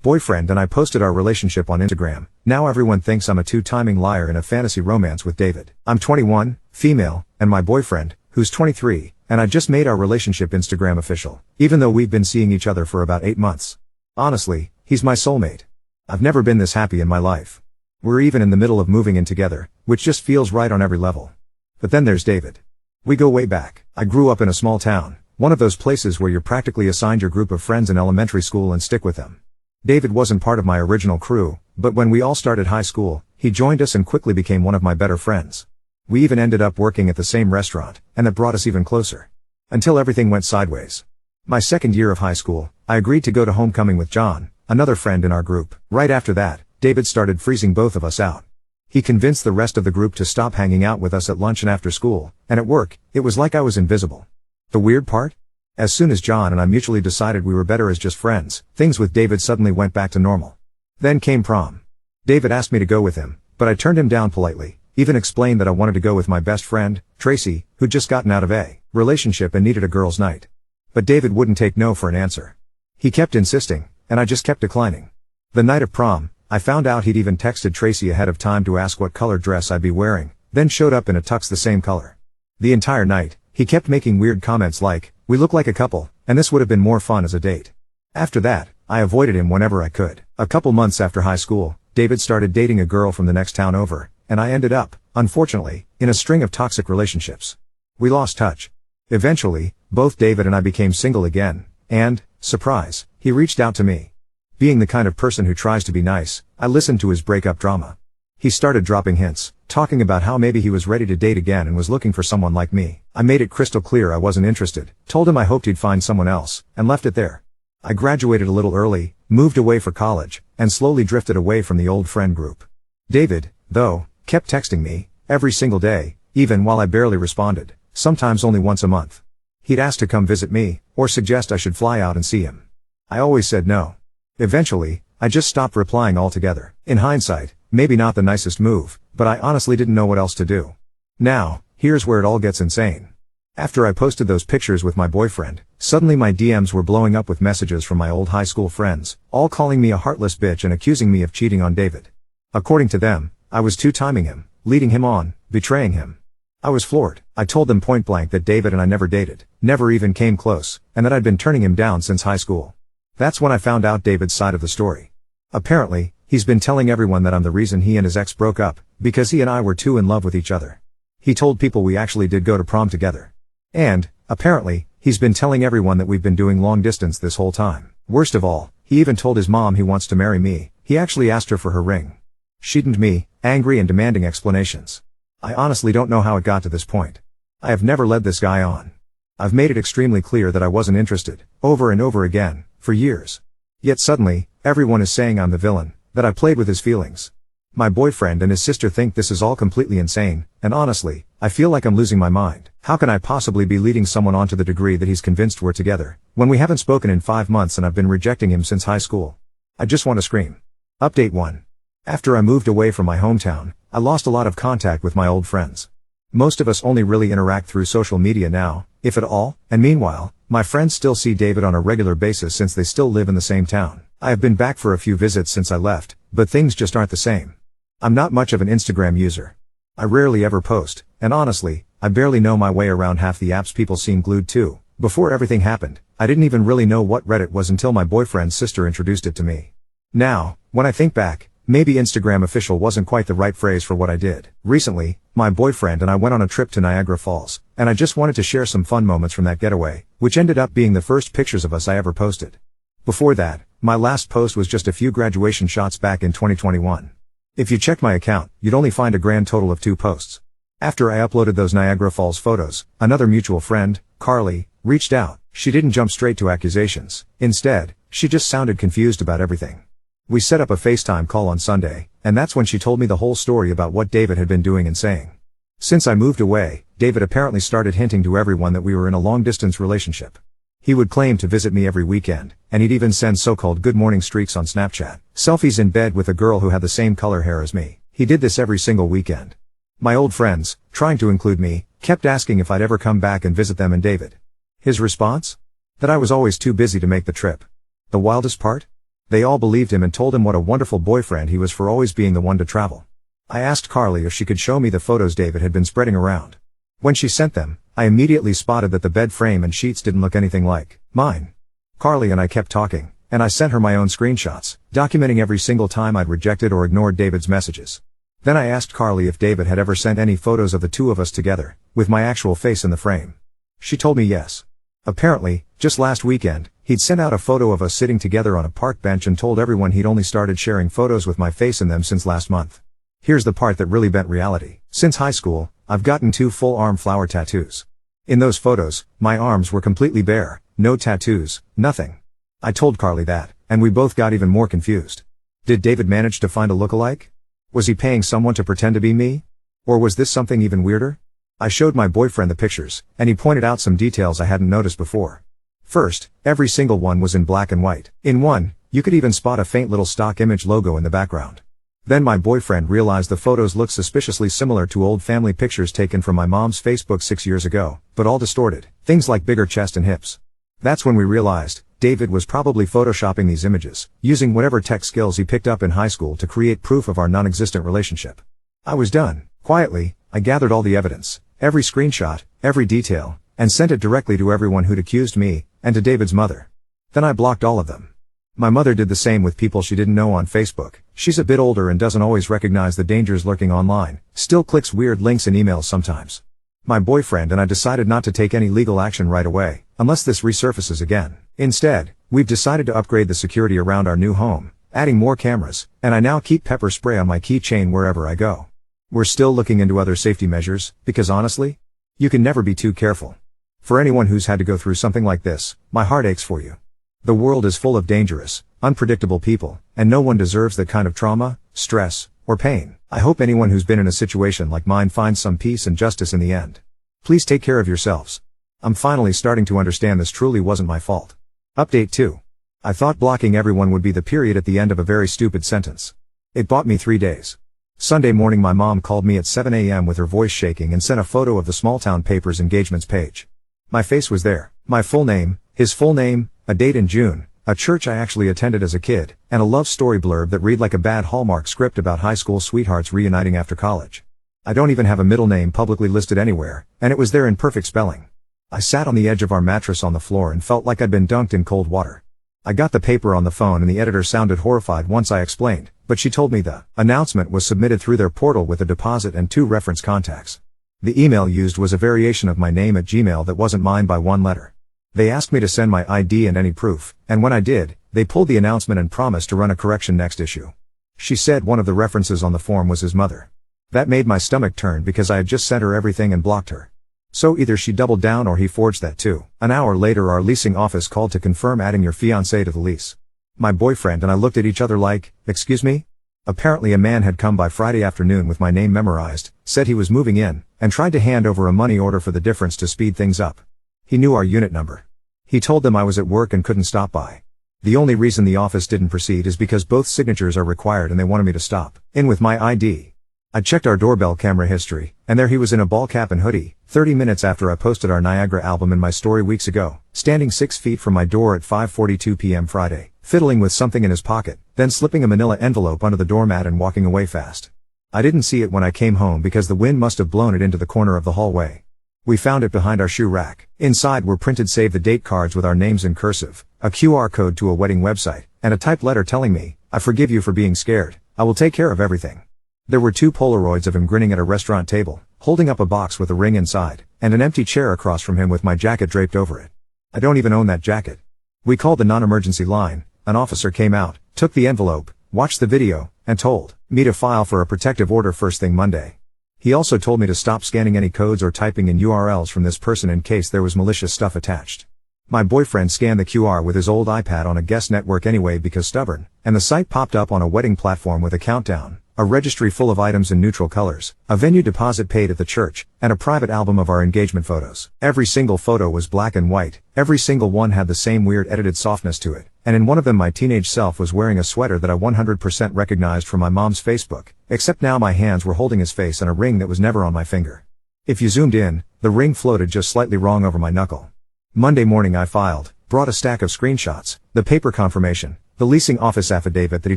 boyfriend and I posted our relationship on Instagram. Now everyone thinks I'm a two-timing liar in a fantasy romance with David. I'm 21, female, and my boyfriend, who's 23, and I just made our relationship Instagram official, even though we've been seeing each other for about 8 months. Honestly, he's my soulmate. I've never been this happy in my life. We're even in the middle of moving in together, which just feels right on every level. But then there's David. We go way back. I grew up in a small town, one of those places where you're practically assigned your group of friends in elementary school and stick with them. David wasn't part of my original crew, but when we all started high school, he joined us and quickly became one of my better friends. We even ended up working at the same restaurant, and that brought us even closer. Until everything went sideways. My second year of high school, I agreed to go to homecoming with John, another friend in our group. Right after that, David started freezing both of us out. He convinced the rest of the group to stop hanging out with us at lunch and after school, and at work, it was like I was invisible. The weird part? As soon as John and I mutually decided we were better as just friends, things with David suddenly went back to normal. Then came prom. David asked me to go with him, but I turned him down politely, even explained that I wanted to go with my best friend, Tracy, who'd just gotten out of a relationship and needed a girls' night. But David wouldn't take no for an answer. He kept insisting, and I just kept declining. The night of prom, I found out he'd even texted Tracy ahead of time to ask what color dress I'd be wearing, then showed up in a tux the same color. The entire night, he kept making weird comments like, "We look like a couple, and this would have been more fun as a date." After that, I avoided him whenever I could. A couple months after high school, David started dating a girl from the next town over, and I ended up, unfortunately, in a string of toxic relationships. We lost touch. Eventually, both David and I became single again, and, surprise, he reached out to me. Being the kind of person who tries to be nice, I listened to his breakup drama. He started dropping hints, talking about how maybe he was ready to date again and was looking for someone like me. I made it crystal clear I wasn't interested, told him I hoped he'd find someone else, and left it there. I graduated a little early, moved away for college, and slowly drifted away from the old friend group. David, though, kept texting me, every single day, even while I barely responded, sometimes only once a month. He'd ask to come visit me, or suggest I should fly out and see him. I always said no. Eventually, I just stopped replying altogether. In hindsight, maybe not the nicest move, but I honestly didn't know what else to do. Now, here's where it all gets insane. After I posted those pictures with my boyfriend, suddenly my DMs were blowing up with messages from my old high school friends, all calling me a heartless bitch and accusing me of cheating on David. According to them, I was two-timing him, leading him on, betraying him. I was floored. I told them point blank that David and I never dated, never even came close, and that I'd been turning him down since high school. That's when I found out David's side of the story. Apparently, he's been telling everyone that I'm the reason he and his ex broke up, because he and I were too in love with each other. He told people we actually did go to prom together. And, apparently, he's been telling everyone that we've been doing long distance this whole time. Worst of all, he even told his mom he wants to marry me. He actually asked her for her ring. She didn't me, angry and demanding explanations. I honestly don't know how it got to this point. I have never led this guy on. I've made it extremely clear that I wasn't interested, over and over again, for years. Yet suddenly, everyone is saying I'm the villain, that I played with his feelings. My boyfriend and his sister think this is all completely insane, and honestly, I feel like I'm losing my mind. How can I possibly be leading someone on to the degree that he's convinced we're together, when we haven't spoken in 5 months and I've been rejecting him since high school? I just want to scream. Update 1. After I moved away from my hometown, I lost a lot of contact with my old friends. Most of us only really interact through social media now, if at all, and meanwhile, my friends still see David on a regular basis since they still live in the same town. I have been back for a few visits since I left, but things just aren't the same. I'm not much of an Instagram user. I rarely ever post, and honestly, I barely know my way around half the apps people seem glued to. Before everything happened, I didn't even really know what Reddit was until my boyfriend's sister introduced it to me. Now, when I think back, maybe Instagram official wasn't quite the right phrase for what I did. Recently, my boyfriend and I went on a trip to Niagara Falls, and I just wanted to share some fun moments from that getaway, which ended up being the first pictures of us I ever posted. Before that, my last post was just a few graduation shots back in 2021. If you checked my account, you'd only find a grand total of 2 posts. After I uploaded those Niagara Falls photos, another mutual friend, Carly, reached out. She didn't jump straight to accusations. Instead, she just sounded confused about everything. We set up a FaceTime call on Sunday, and that's when she told me the whole story about what David had been doing and saying. Since I moved away, David apparently started hinting to everyone that we were in a long-distance relationship. He would claim to visit me every weekend, and he'd even send so-called good morning streaks on Snapchat, selfies in bed with a girl who had the same color hair as me. He did this every single weekend. My old friends, trying to include me, kept asking if I'd ever come back and visit them and David. His response? That I was always too busy to make the trip. The wildest part? They all believed him and told him what a wonderful boyfriend he was for always being the one to travel. I asked Carly if she could show me the photos David had been spreading around. When she sent them, I immediately spotted that the bed frame and sheets didn't look anything like mine. Carly and I kept talking, and I sent her my own screenshots, documenting every single time I'd rejected or ignored David's messages. Then I asked Carly if David had ever sent any photos of the two of us together, with my actual face in the frame. She told me yes. Apparently, just last weekend, he'd sent out a photo of us sitting together on a park bench and told everyone he'd only started sharing photos with my face in them since last month. Here's the part that really bent reality. Since high school, I've gotten 2 full-arm flower tattoos. In those photos, my arms were completely bare, no tattoos, nothing. I told Carly that, and we both got even more confused. Did David manage to find a lookalike? Was he paying someone to pretend to be me? Or was this something even weirder? I showed my boyfriend the pictures, and he pointed out some details I hadn't noticed before. First, every single one was in black and white. In one, you could even spot a faint little stock image logo in the background. Then my boyfriend realized the photos looked suspiciously similar to old family pictures taken from my mom's Facebook 6 years ago, but all distorted. Things like bigger chest and hips. That's when we realized David was probably photoshopping these images, using whatever tech skills he picked up in high school to create proof of our non-existent relationship. I was done. Quietly, I gathered all the evidence, every screenshot, every detail, and sent it directly to everyone who'd accused me, and to David's mother. Then I blocked all of them. My mother did the same with people she didn't know on Facebook. She's a bit older and doesn't always recognize the dangers lurking online, still clicks weird links in emails sometimes. My boyfriend and I decided not to take any legal action right away, unless this resurfaces again. Instead, we've decided to upgrade the security around our new home, adding more cameras, and I now keep pepper spray on my keychain wherever I go. We're still looking into other safety measures, because honestly, you can never be too careful. For anyone who's had to go through something like this, my heart aches for you. The world is full of dangerous, unpredictable people, and no one deserves that kind of trauma, stress, or pain. I hope anyone who's been in a situation like mine finds some peace and justice in the end. Please take care of yourselves. I'm finally starting to understand this truly wasn't my fault. Update 2. I thought blocking everyone would be the period at the end of a very stupid sentence. It bought me 3 days. Sunday morning my mom called me at 7 a.m. with her voice shaking and sent a photo of the small town paper's engagements page. My face was there, my full name, his full name, a date in June, a church I actually attended as a kid, and a love story blurb that read like a bad Hallmark script about high school sweethearts reuniting after college. I don't even have a middle name publicly listed anywhere, and it was there in perfect spelling. I sat on the edge of our mattress on the floor and felt like I'd been dunked in cold water. I got the paper on the phone and the editor sounded horrified once I explained, but she told me the announcement was submitted through their portal with a deposit and 2 reference contacts. The email used was a variation of my name at Gmail that wasn't mine by 1 letter. They asked me to send my ID and any proof, and when I did, they pulled the announcement and promised to run a correction next issue. She said one of the references on the form was his mother. That made my stomach turn because I had just sent her everything and blocked her. So either she doubled down or he forged that too. An hour later our leasing office called to confirm adding your fiancé to the lease. My boyfriend and I looked at each other like, excuse me? Apparently a man had come by Friday afternoon with my name memorized, said he was moving in, and tried to hand over a money order for the difference to speed things up. He knew our unit number. He told them I was at work and couldn't stop by. The only reason the office didn't proceed is because both signatures are required and they wanted me to stop in with my ID. I checked our doorbell camera history, and there he was in a ball cap and hoodie, 30 minutes after I posted our Niagara album in my story weeks ago, standing 6 feet from my door at 5:42 p.m. Friday, fiddling with something in his pocket, then slipping a manila envelope under the doormat and walking away fast. I didn't see it when I came home because the wind must have blown it into the corner of the hallway. We found it behind our shoe rack. Inside were printed save the date cards with our names in cursive, a QR code to a wedding website, and a typed letter telling me, I forgive you for being scared, I will take care of everything. There were 2 Polaroids of him grinning at a restaurant table, holding up a box with a ring inside, and an empty chair across from him with my jacket draped over it. I don't even own that jacket. We called the non-emergency line, an officer came out, took the envelope, watched the video, and told me to file for a protective order first thing Monday. He also told me to stop scanning any codes or typing in URLs from this person in case there was malicious stuff attached. My boyfriend scanned the QR with his old iPad on a guest network anyway because stubborn, and the site popped up on a wedding platform with a countdown, a registry full of items in neutral colors, a venue deposit paid at the church, and a private album of our engagement photos. Every single photo was black and white, every single one had the same weird edited softness to it, and in one of them my teenage self was wearing a sweater that I 100% recognized from my mom's Facebook, except now my hands were holding his face and a ring that was never on my finger. If you zoomed in, the ring floated just slightly wrong over my knuckle. Monday morning I filed, brought a stack of screenshots, the paper confirmation, the leasing office affidavit that he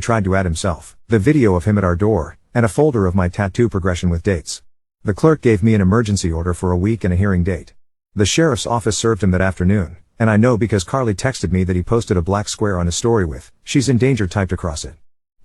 tried to add himself, the video of him at our door, and a folder of my tattoo progression with dates. The clerk gave me an emergency order for a week and a hearing date. The sheriff's office served him that afternoon, and I know because Carly texted me that he posted a black square on his story with, "She's in danger" typed across it.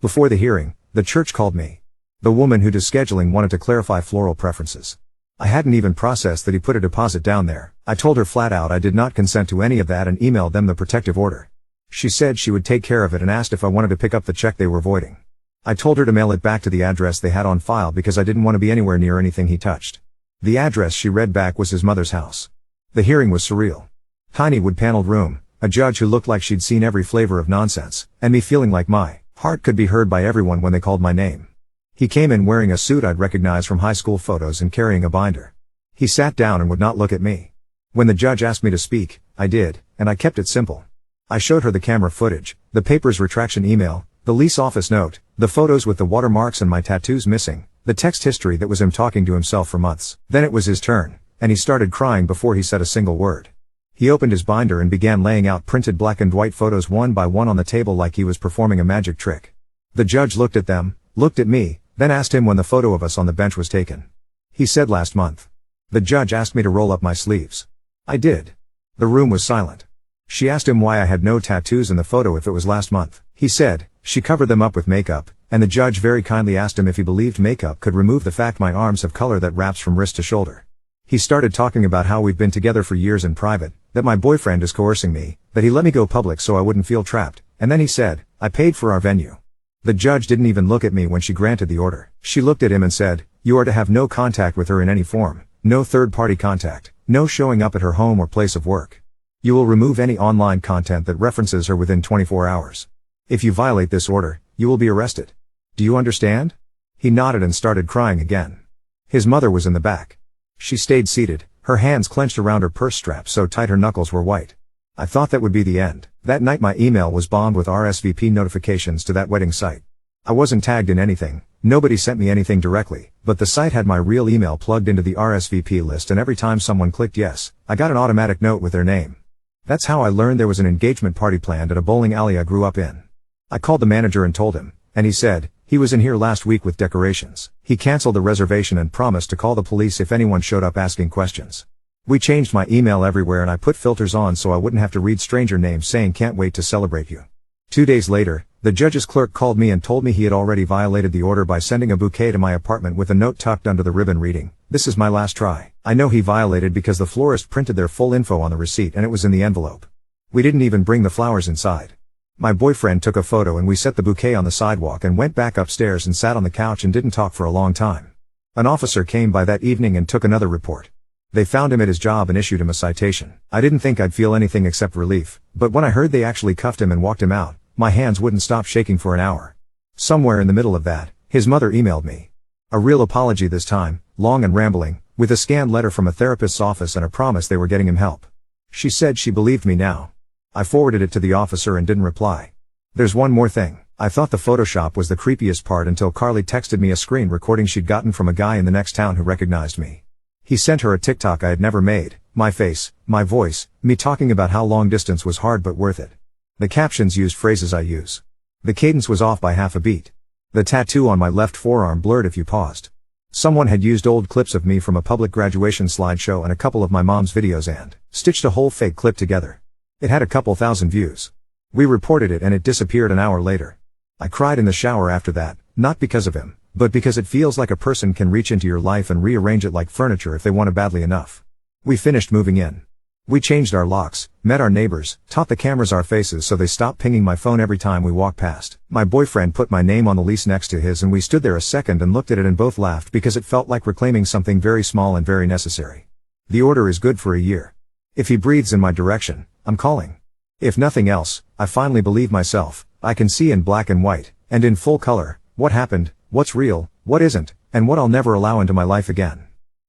Before the hearing, the church called me. The woman who does scheduling wanted to clarify floral preferences. I hadn't even processed that he put a deposit down there. I told her flat out I did not consent to any of that and emailed them the protective order. She said she would take care of it and asked if I wanted to pick up the check they were voiding. I told her to mail it back to the address they had on file because I didn't want to be anywhere near anything he touched. The address she read back was his mother's house. The hearing was surreal. Tiny wood-paneled room, a judge who looked like she'd seen every flavor of nonsense, and me feeling like my heart could be heard by everyone when they called my name. He came in wearing a suit I'd recognize from high school photos and carrying a binder. He sat down and would not look at me. When the judge asked me to speak, I did, and I kept it simple. I showed her the camera footage, the paper's retraction email, the lease office note, the photos with the watermarks and my tattoos missing, the text history that was him talking to himself for months. Then it was his turn, and he started crying before he said a single word. He opened his binder and began laying out printed black and white photos one by one on the table like he was performing a magic trick. The judge looked at them, looked at me, then asked him when the photo of us on the bench was taken. He said last month. The judge asked me to roll up my sleeves. I did. The room was silent. She asked him why I had no tattoos in the photo if it was last month. He said, she covered them up with makeup, and the judge very kindly asked him if he believed makeup could remove the fact my arms have color that wraps from wrist to shoulder. He started talking about how we've been together for years in private, that my boyfriend is coercing me, that he let me go public so I wouldn't feel trapped, and then he said, I paid for our venue. The judge didn't even look at me when she granted the order. She looked at him and said, you are to have no contact with her in any form, no third-party contact, no showing up at her home or place of work. You will remove any online content that references her within 24 hours. If you violate this order, you will be arrested. Do you understand? He nodded and started crying again. His mother was in the back. She stayed seated, her hands clenched around her purse strap so tight her knuckles were white. I thought that would be the end. That night my email was bombed with RSVP notifications to that wedding site. I wasn't tagged in anything, nobody sent me anything directly, but the site had my real email plugged into the RSVP list and every time someone clicked yes, I got an automatic note with their name. That's how I learned there was an engagement party planned at a bowling alley I grew up in. I called the manager and told him, and he said, he was in here last week with decorations. He canceled the reservation and promised to call the police if anyone showed up asking questions. We changed my email everywhere and I put filters on so I wouldn't have to read stranger names saying can't wait to celebrate you. 2 days later, the judge's clerk called me and told me he had already violated the order by sending a bouquet to my apartment with a note tucked under the ribbon reading, "This is my last try." I know he violated because the florist printed their full info on the receipt and it was in the envelope. We didn't even bring the flowers inside. My boyfriend took a photo and we set the bouquet on the sidewalk and went back upstairs and sat on the couch and didn't talk for a long time. An officer came by that evening and took another report. They found him at his job and issued him a citation. I didn't think I'd feel anything except relief, but when I heard they actually cuffed him and walked him out, my hands wouldn't stop shaking for an hour. Somewhere in the middle of that, his mother emailed me. A real apology this time, long and rambling, with a scanned letter from a therapist's office and a promise they were getting him help. She said she believed me now. I forwarded it to the officer and didn't reply. There's one more thing. I thought the Photoshop was the creepiest part until Carly texted me a screen recording she'd gotten from a guy in the next town who recognized me. He sent her a TikTok I had never made, my face, my voice, me talking about how long distance was hard but worth it. The captions used phrases I use. The cadence was off by half a beat. The tattoo on my left forearm blurred if you paused. Someone had used old clips of me from a public graduation slideshow and a couple of my mom's videos and stitched a whole fake clip together. It had a couple thousand views. We reported it and it disappeared an hour later. I cried in the shower after that, not because of him, but because it feels like a person can reach into your life and rearrange it like furniture if they want it badly enough. We finished moving in. We changed our locks, met our neighbors, taught the cameras our faces so they stopped pinging my phone every time we walked past. My boyfriend put my name on the lease next to his and we stood there a second and looked at it and both laughed because it felt like reclaiming something very small and very necessary. The order is good for a year. If he breathes in my direction, I'm calling. If nothing else, I finally believe myself. I can see in black and white, and in full color, what happened, what's real, what isn't, and what I'll never allow into my life again.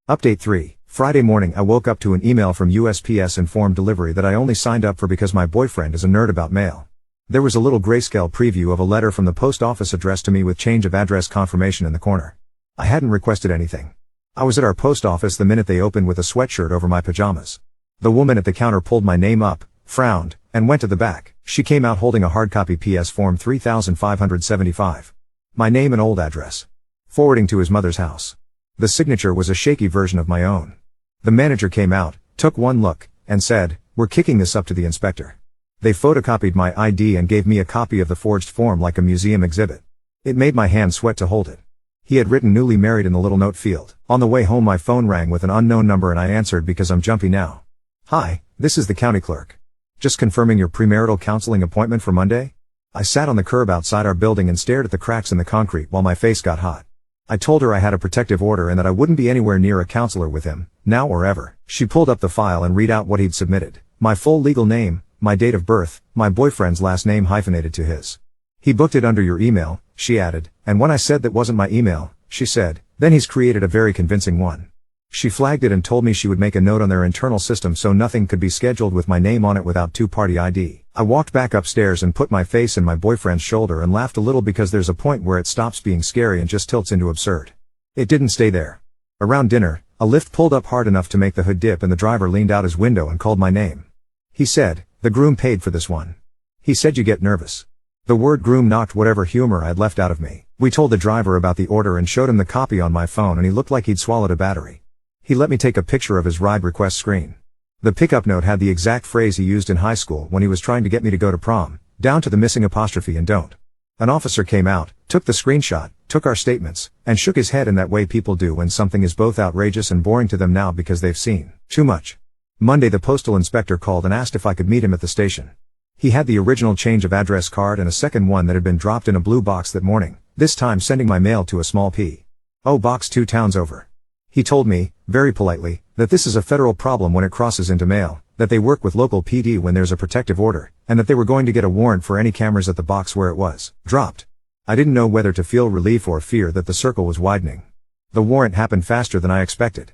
Update 3. Friday morning I woke up to an email from USPS Informed Delivery that I only signed up for because my boyfriend is a nerd about mail. There was a little grayscale preview of a letter from the post office addressed to me with change of address confirmation in the corner. I hadn't requested anything. I was at our post office the minute they opened with a sweatshirt over my pajamas. The woman at the counter pulled my name up, frowned, and went to the back. She came out holding a hard copy PS Form 3575. My name and old address. Forwarding to his mother's house. The signature was a shaky version of my own. The manager came out, took one look, and said, "We're kicking this up to the inspector." They photocopied my ID and gave me a copy of the forged form like a museum exhibit. It made my hand sweat to hold it. He had written "newly married" in the little note field. On the way home my phone rang with an unknown number and I answered because I'm jumpy now. "Hi, this is the county clerk. Just confirming your premarital counseling appointment for Monday?" I sat on the curb outside our building and stared at the cracks in the concrete while my face got hot. I told her I had a protective order and that I wouldn't be anywhere near a counselor with him, now or ever. She pulled up the file and read out what he'd submitted. My full legal name, my date of birth, my boyfriend's last name hyphenated to his. "He booked it under your email," she added, and when I said that wasn't my email, she said, "Then he's created a very convincing one." She flagged it and told me she would make a note on their internal system so nothing could be scheduled with my name on it without two-party ID. I walked back upstairs and put my face in my boyfriend's shoulder and laughed a little because there's a point where it stops being scary and just tilts into absurd. It didn't stay there. Around dinner, a lift pulled up hard enough to make the hood dip and the driver leaned out his window and called my name. He said, "The groom paid for this one." He said, "You get nervous." The word groom knocked whatever humor I'd left out of me. We told the driver about the order and showed him the copy on my phone and he looked like he'd swallowed a battery. He let me take a picture of his ride request screen. The pickup note had the exact phrase he used in high school when he was trying to get me to go to prom, down to the missing apostrophe and don't. An officer came out, took the screenshot, took our statements, and shook his head in that way people do when something is both outrageous and boring to them now because they've seen too much. Monday the postal inspector called and asked if I could meet him at the station. He had the original change of address card and a second one that had been dropped in a blue box that morning, this time sending my mail to a small P.O. box 2 towns over. He told me, very politely, that this is a federal problem when it crosses into mail, that they work with local PD when there's a protective order, and that they were going to get a warrant for any cameras at the box where it was dropped. I didn't know whether to feel relief or fear that the circle was widening. The warrant happened faster than I expected.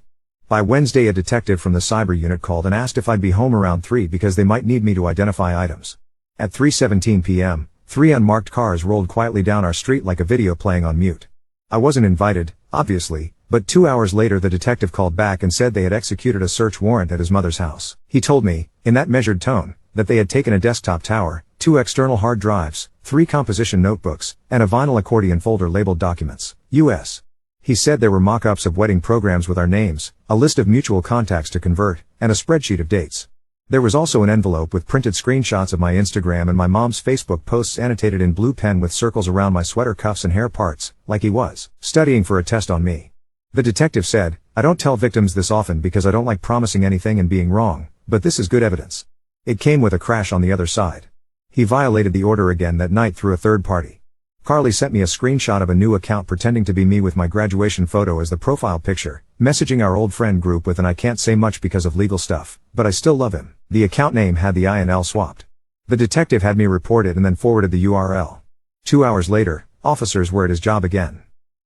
By Wednesday a detective from the cyber unit called and asked if I'd be home around 3 because they might need me to identify items. At 3:17 p.m., 3 unmarked cars rolled quietly down our street like a video playing on mute. I wasn't invited, obviously, but 2 hours later the detective called back and said they had executed a search warrant at his mother's house. He told me, in that measured tone, that they had taken a desktop tower, 2 external hard drives, 3 composition notebooks, and a vinyl accordion folder labeled Documents, U.S. He said there were mock-ups of wedding programs with our names, a list of mutual contacts to convert, and a spreadsheet of dates. There was also an envelope with printed screenshots of my Instagram and my mom's Facebook posts annotated in blue pen with circles around my sweater cuffs and hair parts, like he was studying for a test on me. The detective said, "I don't tell victims this often because I don't like promising anything and being wrong, but this is good evidence." It came with a crash on the other side. He violated the order again that night through a third party. Carly sent me a screenshot of a new account pretending to be me with my graduation photo as the profile picture, messaging our old friend group with an "I can't say much because of legal stuff, but I still love him." The account name had the I and L swapped. The detective had me report it and then forwarded the URL. 2 hours later, officers were at his job again.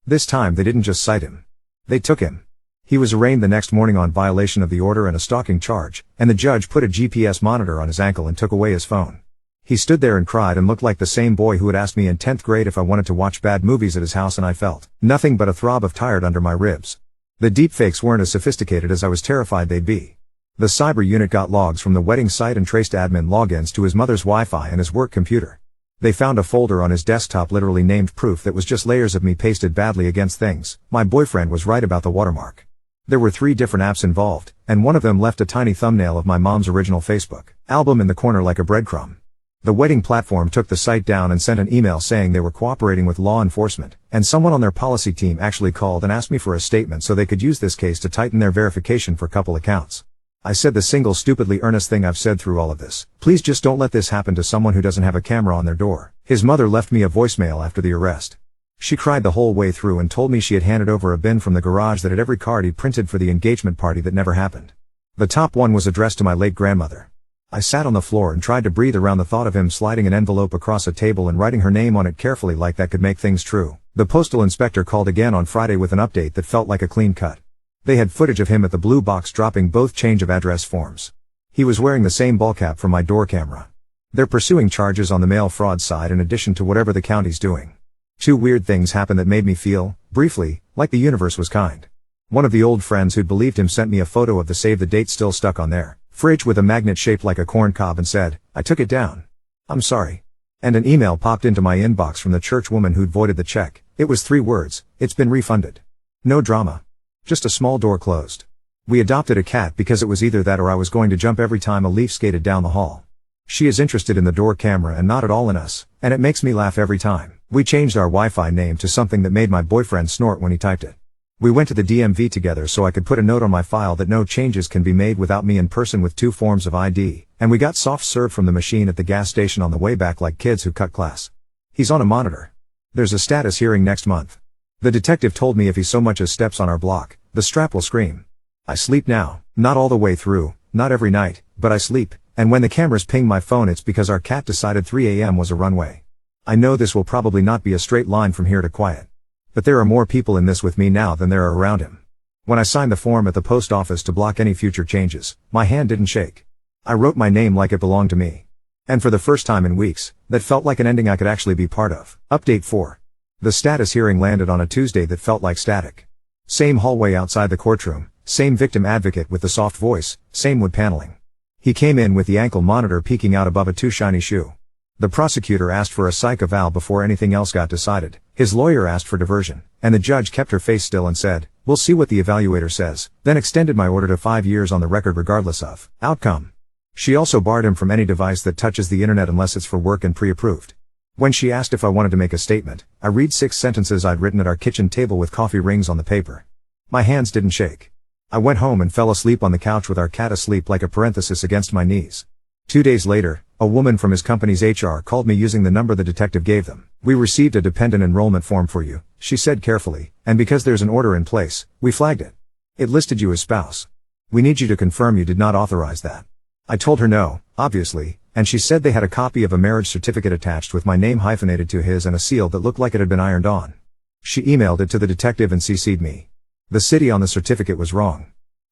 This time they didn't just cite him. They took him. He was arraigned the next morning on violation of the order and a stalking charge, and the judge put a GPS monitor on his ankle and took away his phone. He stood there and cried and looked like the same boy who had asked me in 10th grade if I wanted to watch bad movies at his house, and I felt nothing but a throb of tired under my ribs. The deepfakes weren't as sophisticated as I was terrified they'd be. The cyber unit got logs from the wedding site and traced admin logins to his mother's Wi-Fi and his work computer. They found a folder on his desktop literally named Proof that was just layers of me pasted badly against things. My boyfriend was right about the watermark. There were 3 different apps involved, and one of them left a tiny thumbnail of my mom's original Facebook album in the corner like a breadcrumb. The wedding platform took the site down and sent an email saying they were cooperating with law enforcement, and someone on their policy team actually called and asked me for a statement so they could use this case to tighten their verification for couple accounts. I said the single stupidly earnest thing I've said through all of this: please just don't let this happen to someone who doesn't have a camera on their door. His mother left me a voicemail after the arrest. She cried the whole way through and told me she had handed over a bin from the garage that had every card he'd printed for the engagement party that never happened. The top one was addressed to my late grandmother. I sat on the floor and tried to breathe around the thought of him sliding an envelope across a table and writing her name on it carefully like that could make things true. The postal inspector called again on Friday with an update that felt like a clean cut. They had footage of him at the blue box dropping both change of address forms. He was wearing the same ball cap from my door camera. They're pursuing charges on the mail fraud side in addition to whatever the county's doing. 2 weird things happened that made me feel, briefly, like the universe was kind. One of the old friends who'd believed him sent me a photo of the save the date still stuck on their Fridge with a magnet shaped like a corn cob and said, "I took it down. I'm sorry." And an email popped into my inbox from the church woman who'd voided the check. It was 3 words, "It's been refunded." No drama. Just a small door closed. We adopted a cat because it was either that or I was going to jump every time a leaf skated down the hall. She is interested in the door camera and not at all in us, and it makes me laugh every time. We changed our Wi-Fi name to something that made my boyfriend snort when he typed it. We went to the DMV together so I could put a note on my file that no changes can be made without me in person with 2 forms of ID, and we got soft serve from the machine at the gas station on the way back like kids who cut class. He's on a monitor. There's a status hearing next month. The detective told me if he so much as steps on our block, the strap will scream. I sleep now, not all the way through, not every night, but I sleep, and when the cameras ping my phone it's because our cat decided 3 a.m. was a runway. I know this will probably not be a straight line from here to quiet. But there are more people in this with me now than there are around him. When I signed the form at the post office to block any future changes, my hand didn't shake. I wrote my name like it belonged to me. And for the first time in weeks, that felt like an ending I could actually be part of. Update 4. The status hearing landed on a Tuesday that felt like static. Same hallway outside the courtroom, same victim advocate with the soft voice, same wood paneling. He came in with the ankle monitor peeking out above a too shiny shoe. The prosecutor asked for a psych eval before anything else got decided. His lawyer asked for diversion, and the judge kept her face still and said, "We'll see what the evaluator says," then extended my order to 5 years on the record regardless of outcome. She also barred him from any device that touches the internet unless it's for work and pre-approved. When she asked if I wanted to make a statement, I read 6 sentences I'd written at our kitchen table with coffee rings on the paper. My hands didn't shake. I went home and fell asleep on the couch with our cat asleep like a parenthesis against my knees. 2 days later, a woman from his company's HR called me using the number the detective gave them. "We received a dependent enrollment form for you," she said carefully, "and because there's an order in place, we flagged it. It listed you as spouse. We need you to confirm you did not authorize that." I told her no, obviously, and she said they had a copy of a marriage certificate attached with my name hyphenated to his and a seal that looked like it had been ironed on. She emailed it to the detective and CC'd me. The city on the certificate was wrong.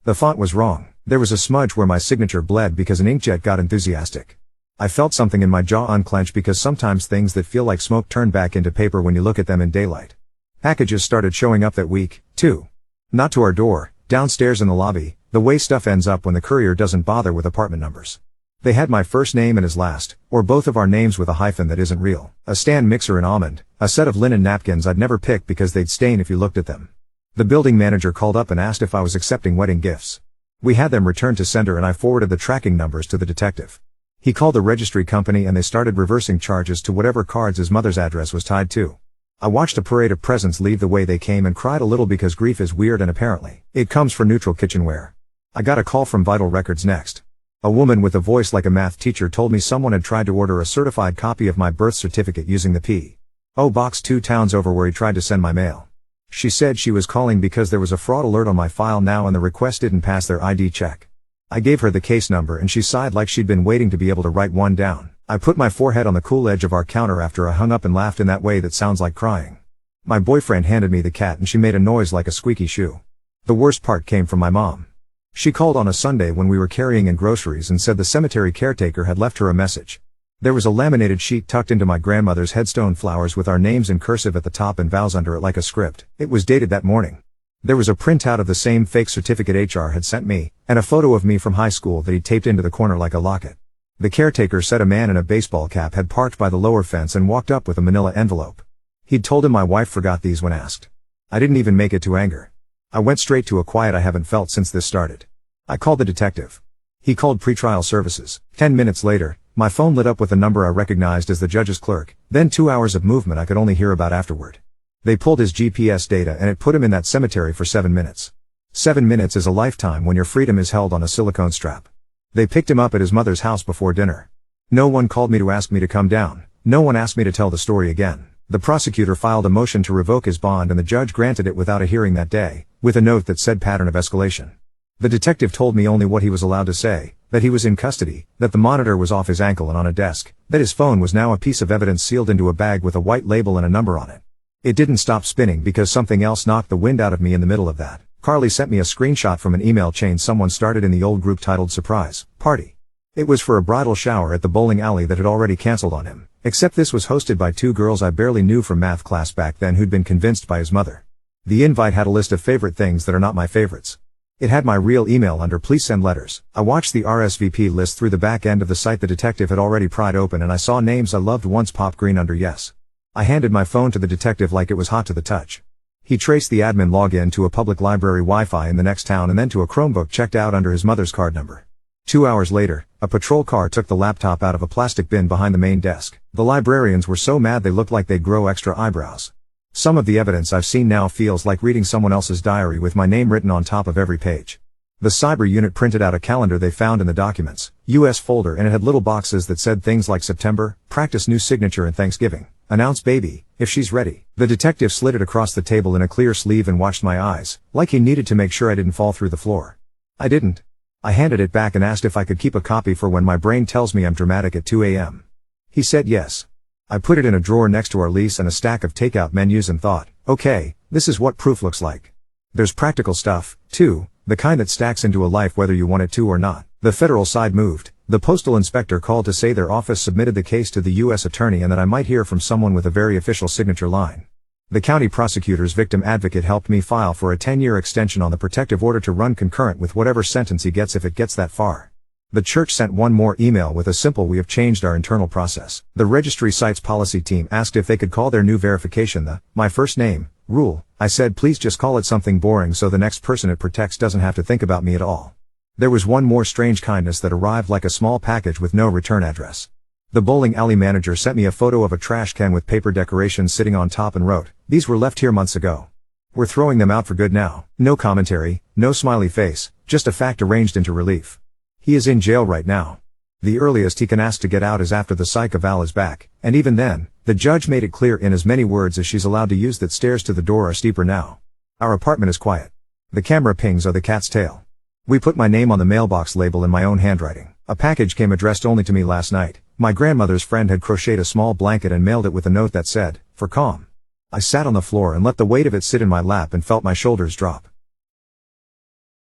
The font was wrong. There was a smudge where my signature bled because an inkjet got enthusiastic. I felt something in my jaw unclench because sometimes things that feel like smoke turn back into paper when you look at them in daylight. Packages started showing up that week, too. Not to our door, downstairs in the lobby, the way stuff ends up when the courier doesn't bother with apartment numbers. They had my first name and his last, or both of our names with a hyphen that isn't real, a stand mixer in almond, a set of linen napkins I'd never pick because they'd stain if you looked at them. The building manager called up and asked if I was accepting wedding gifts. We had them returned to sender and I forwarded the tracking numbers to the detective. He called the registry company and they started reversing charges to whatever cards his mother's address was tied to. I watched a parade of presents leave the way they came and cried a little because grief is weird and apparently it comes for neutral kitchenware. I got a call from Vital Records next. A woman with a voice like a math teacher told me someone had tried to order a certified copy of my birth certificate using the P.O. Box 2 towns over where he tried to send my mail. She said she was calling because there was a fraud alert on my file now and the request didn't pass their ID check. I gave her the case number and she sighed like she'd been waiting to be able to write one down. I put my forehead on the cool edge of our counter after I hung up and laughed in that way that sounds like crying. My boyfriend handed me the cat and she made a noise like a squeaky shoe. The worst part came from my mom. She called on a Sunday when we were carrying in groceries and said the cemetery caretaker had left her a message. There was a laminated sheet tucked into my grandmother's headstone flowers with our names in cursive at the top and vows under it like a script. It was dated that morning. There was a printout of the same fake certificate HR had sent me, and a photo of me from high school that he taped into the corner like a locket. The caretaker said a man in a baseball cap had parked by the lower fence and walked up with a manila envelope. He'd told him my wife forgot these when asked. I didn't even make it to anger. I went straight to a quiet I haven't felt since this started. I called the detective. He called pretrial services. 10 minutes later, my phone lit up with a number I recognized as the judge's clerk, then 2 hours of movement I could only hear about afterward. They pulled his GPS data and it put him in that cemetery for 7 minutes. 7 minutes is a lifetime when your freedom is held on a silicone strap. They picked him up at his mother's house before dinner. No one called me to ask me to come down. No one asked me to tell the story again. The prosecutor filed a motion to revoke his bond and the judge granted it without a hearing that day, with a note that said pattern of escalation. The detective told me only what he was allowed to say, that he was in custody, that the monitor was off his ankle and on a desk, that his phone was now a piece of evidence sealed into a bag with a white label and a number on it. It didn't stop spinning because something else knocked the wind out of me in the middle of that. Carly sent me a screenshot from an email chain someone started in the old group titled Surprise Party. It was for a bridal shower at the bowling alley that had already canceled on him, except this was hosted by 2 girls I barely knew from math class back then who'd been convinced by his mother. The invite had a list of favorite things that are not my favorites. It had my real email under "Please send letters." I watched the RSVP list through the back end of the site the detective had already pried open, and I saw names I loved once pop green under yes. I handed my phone to the detective like it was hot to the touch. He traced the admin login to a public library Wi-Fi in the next town and then to a Chromebook checked out under his mother's card number. 2 hours later, a patrol car took the laptop out of a plastic bin behind the main desk. The librarians were so mad they looked like they'd grow extra eyebrows. Some of the evidence I've seen now feels like reading someone else's diary with my name written on top of every page. The cyber unit printed out a calendar they found in the documents, US folder, and it had little boxes that said things like September, practice new signature, and Thanksgiving. Announce baby, if she's ready. The detective slid it across the table in a clear sleeve and watched my eyes, like he needed to make sure I didn't fall through the floor. I didn't. I handed it back and asked if I could keep a copy for when my brain tells me I'm dramatic at 2 a.m. He said yes. I put it in a drawer next to our lease and a stack of takeout menus and thought, okay, this is what proof looks like. There's practical stuff, too, the kind that stacks into a life whether you want it to or not. The federal side moved. The postal inspector called to say their office submitted the case to the U.S. attorney and that I might hear from someone with a very official signature line. The county prosecutor's victim advocate helped me file for a 10-year extension on the protective order to run concurrent with whatever sentence he gets if it gets that far. The church sent one more email with a simple "We have changed our internal process." The registry site's policy team asked if they could call their new verification the "my first name" rule. I said please just call it something boring so the next person it protects doesn't have to think about me at all. There was one more strange kindness that arrived like a small package with no return address. The bowling alley manager sent me a photo of a trash can with paper decorations sitting on top and wrote, "These were left here months ago. We're throwing them out for good now." No commentary, no smiley face, just a fact arranged into relief. He is in jail right now. The earliest he can ask to get out is after the psych eval is back, and even then, the judge made it clear in as many words as she's allowed to use that stairs to the door are steeper now. Our apartment is quiet. The camera pings are the cat's tail. We put my name on the mailbox label in my own handwriting. A package came addressed only to me last night. My grandmother's friend had crocheted a small blanket and mailed it with a note that said, "For calm." I sat on the floor and let the weight of it sit in my lap and felt my shoulders drop.